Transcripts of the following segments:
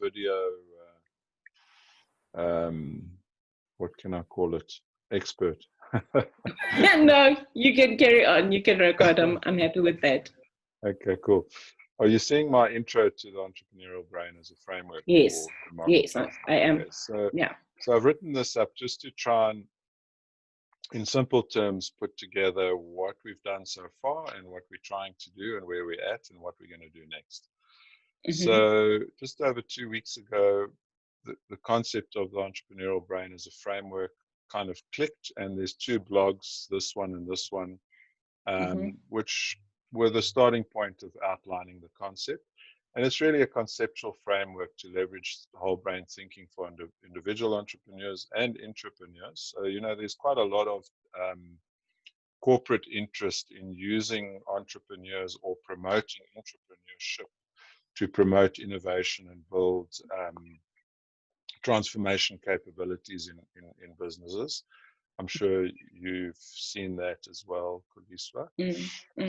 video, what can I call it? Expert. No, you can carry on. You can record. I'm happy with that. Okay, cool. Are you seeing my intro to the entrepreneurial brain as a framework? Yes. Yes, I am. Okay, so, yeah. So I've written this up just to try and, in simple terms, put together what we've done so far and what we're trying to do and where we're at and what we're going to do next. So just over 2 weeks ago, the concept of the entrepreneurial brain as a framework kind of clicked, and there's 2 blogs, this one and this one, which were the starting point of outlining the concept. And it's really a conceptual framework to leverage whole brain thinking for individual entrepreneurs and intrapreneurs. So, there's quite a lot of corporate interest in using entrepreneurs or promoting entrepreneurship to promote innovation and build transformation capabilities in businesses. I'm sure you've seen that as well, Kuliswa.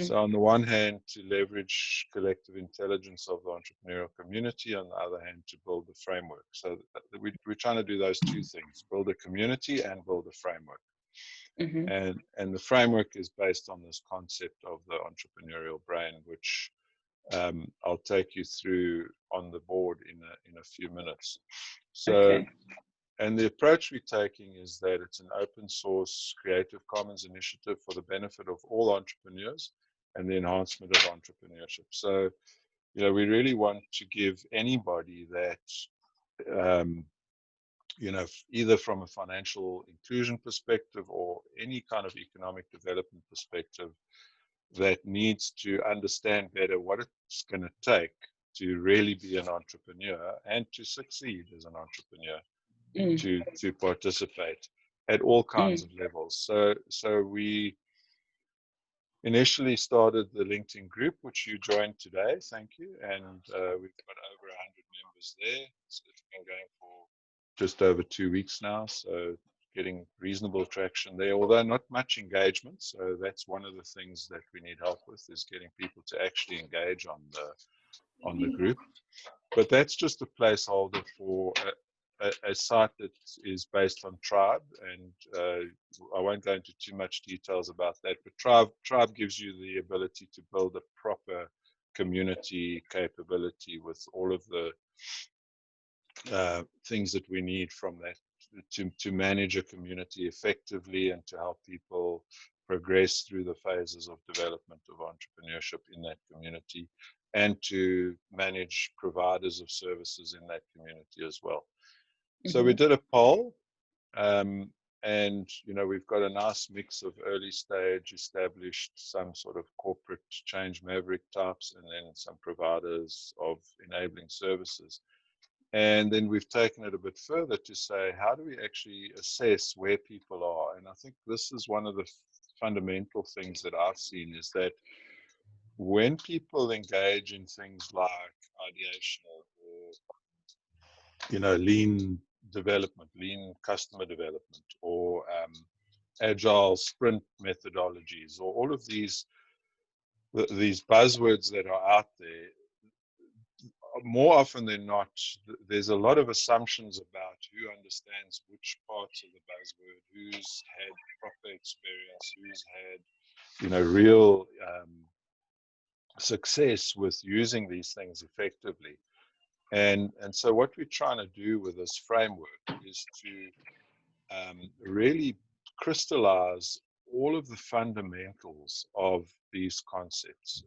So on the one hand, to leverage collective intelligence of the entrepreneurial community, on the other hand, to build the framework. So we're trying to do those 2 things, build a community and build a framework. And the framework is based on this concept of the entrepreneurial brain, which I'll take you through on the board in a few minutes. So, and the approach we're taking is that it's an open source Creative Commons initiative for the benefit of all entrepreneurs and the enhancement of entrepreneurship. So, we really want to give anybody that, either from a financial inclusion perspective or any kind of economic development perspective, that needs to understand better what it's going to take to really be an entrepreneur and to succeed as an entrepreneur, to participate at all kinds of levels. So we initially started the LinkedIn group, which you joined today. Thank you. And we've got over 100 members there. It's been going for just over 2 weeks now. So getting reasonable traction there, although not much engagement. So that's one of the things that we need help with, is getting people to actually engage on the group. But that's just a placeholder for a site that is based on Tribe, and I won't go into too much details about that, but Tribe gives you the ability to build a proper community capability with all of the things that we need from that to manage a community effectively and to help people progress through the phases of development of entrepreneurship in that community, and to manage providers of services in that community as well. So we did a poll, and we've got a nice mix of early stage, established, some sort of corporate change maverick types, and then some providers of enabling services. And then we've taken it a bit further to say, how do we actually assess where people are? And I think this is one of the fundamental things that I've seen, is that when people engage in things like ideation or, lean development, lean customer development, or agile sprint methodologies, or all of these buzzwords that are out there, more often than not, there's a lot of assumptions about who understands which parts of the buzzword, who's had proper experience, who's had, real success with using these things effectively. And so what we're trying to do with this framework is to really crystallize all of the fundamentals of these concepts.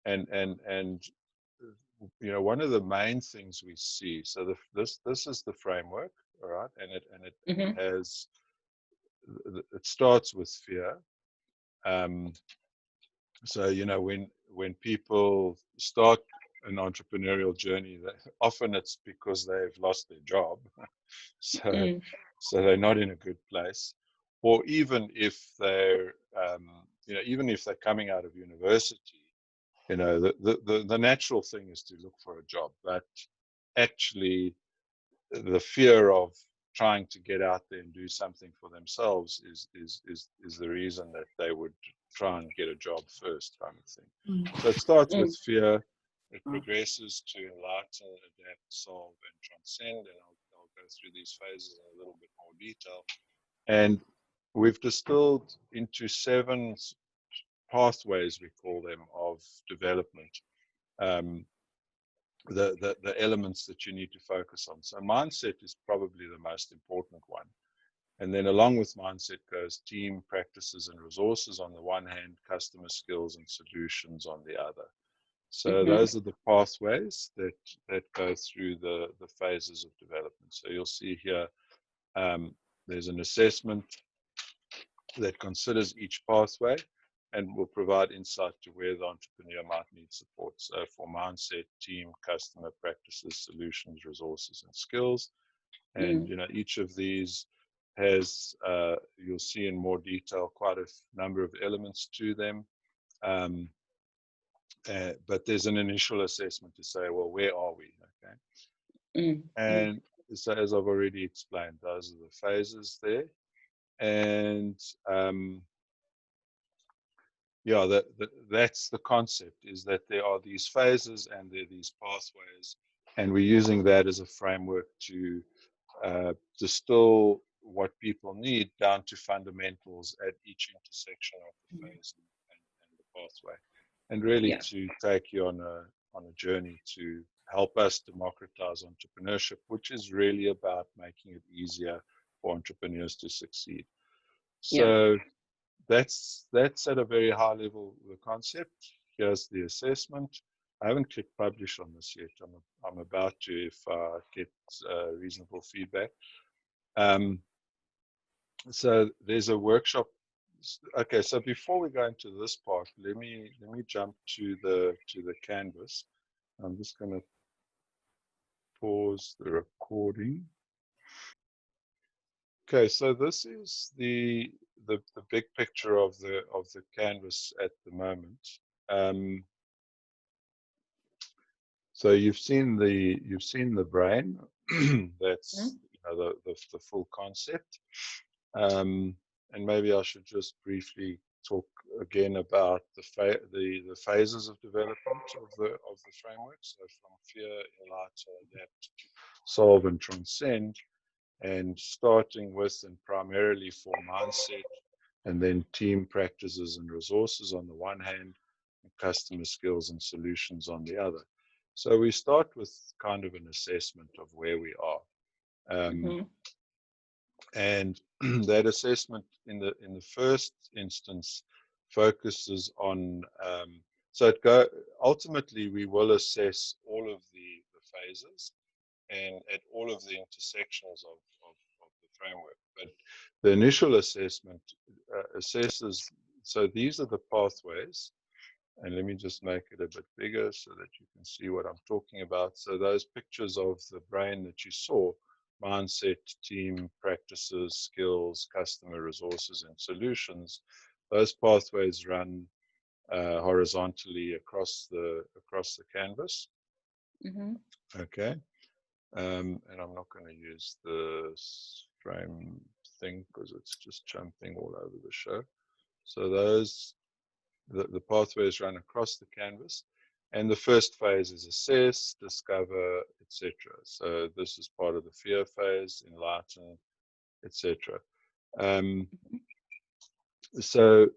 And one of the main things we see, so this is the framework, all right, and it has, it starts with fear. So when people start an entrepreneurial journey, often it's because they've lost their job, so they're not in a good place, or even if they're even if they're coming out of university. The natural thing is to look for a job, but actually the fear of trying to get out there and do something for themselves is the reason that they would try and get a job first, kind of thing. So it starts with fear. It progresses to enlighten, adapt, solve, and transcend. And I'll go through these phases in a little bit more detail. And we've distilled into 7 pathways, we call them, of development. The elements that you need to focus on. So mindset is probably the most important one. And then along with mindset goes team, practices, and resources on the one hand, customer skills and solutions on the other. So those are the pathways that go through the phases of development. So you'll see here, there's an assessment that considers each pathway and will provide insight to where the entrepreneur might need support. So for mindset, team, customer, practices, solutions, resources, and skills. And each of these has, you'll see in more detail, quite a number of elements to them. But there's an initial assessment to say, well, where are we? Okay. And so, as I've already explained, those are the phases there. And that's the concept, is that there are these phases and there are these pathways, and we're using that as a framework to distill what people need down to fundamentals at each intersection of the phase and the pathway, and really to take you on a journey to help us democratize entrepreneurship, which is really about making it easier for entrepreneurs to succeed. So that's at a very high level the concept. Here's the assessment. I haven't clicked publish on this yet. I'm about to, if I get reasonable feedback. So there's a workshop. Okay, so before we go into this part, let me jump to the canvas. I'm just going to pause the recording. Okay, so this is the big picture of the canvas at the moment. So you've seen the brain. That's the full concept. And maybe I should just briefly talk again about the phases of development of the framework. So from fear, enlighten, adapt, solve, and transcend, and starting with and primarily for mindset, and then team, practices, and resources on the one hand, and customer skills and solutions on the other. So we start with kind of an assessment of where we are. And that assessment in the first instance focuses on, ultimately we will assess all of the phases and at all of the intersections of the framework. But the initial assessment assesses, so these are the pathways, and let me just make it a bit bigger so that you can see what I'm talking about. So those pictures of the brain that you saw, mindset, team, practices, skills, customer resources, and solutions, those pathways run horizontally across the canvas. Okay. And I'm not going to use the frame thing because it's just jumping all over the show. So the pathways run across the canvas, and the first phase is assess, discover, etc. So this is part of the fear phase, enlighten, etc. So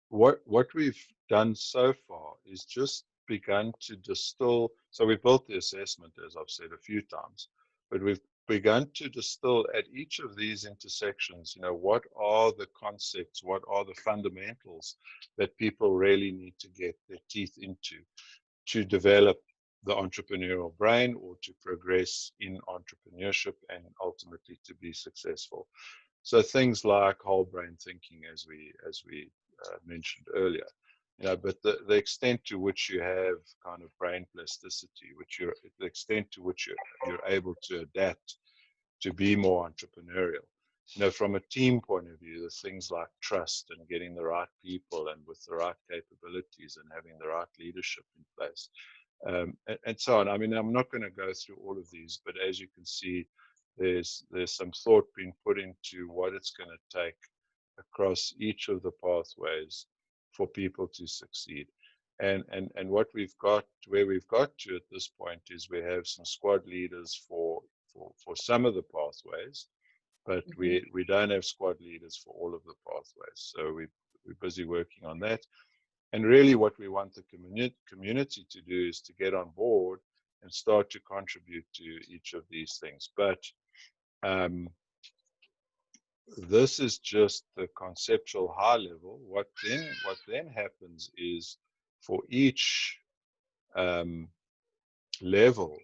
what we've done so far is just begun to distill. So we built the assessment, as I've said a few times, but we've begun to distill at each of these intersections, what are the concepts, what are the fundamentals that people really need to get their teeth into to develop the entrepreneurial brain or to progress in entrepreneurship and ultimately to be successful. So things like whole brain thinking, as we mentioned earlier, but the extent to which you have kind of brain plasticity, the extent to which you're able to adapt to be more entrepreneurial. From a team point of view, there's things like trust and getting the right people and with the right capabilities and having the right leadership in place, and so on. I mean, I'm not going to go through all of these, but as you can see, there's some thought being put into what it's going to take across each of the pathways for people to succeed. And what we've got, where we've got to at this point, is we have some squad leaders for some of the pathways, but we don't have squad leaders for all of the pathways. So we're busy working on that. And really what we want the community to do is to get on board and start to contribute to each of these things. But this is just the conceptual high level. What then happens is, for each level,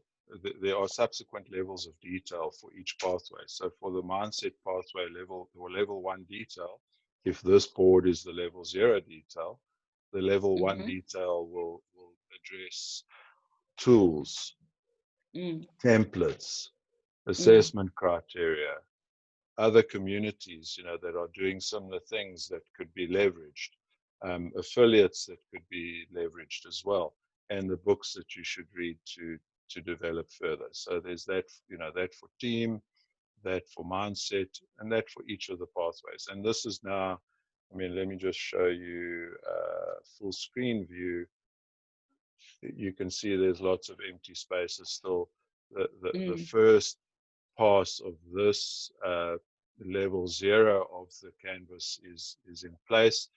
there are subsequent levels of detail for each pathway. So for the mindset pathway level, or level 1 detail, if this board is the level 0 detail, the level 1 detail will address tools, templates, assessment criteria, other communities, that are doing similar things that could be leveraged, affiliates that could be leveraged as well, and the books that you should read to develop further. So there's that, that for team, that for mindset, and that for each of the pathways. And this is now, let me just show you a full screen view. You can see there's lots of empty spaces still. The first pass of this level 0 of the canvas is in place,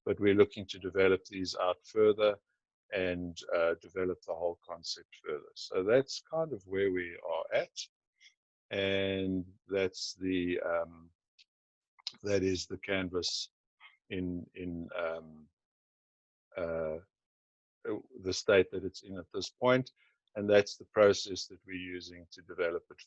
but we're looking to develop these out further and develop the whole concept further. So that's kind of where we are at, and that's that is the canvas in the state that it's in at this point, and that's the process that we're using to develop it.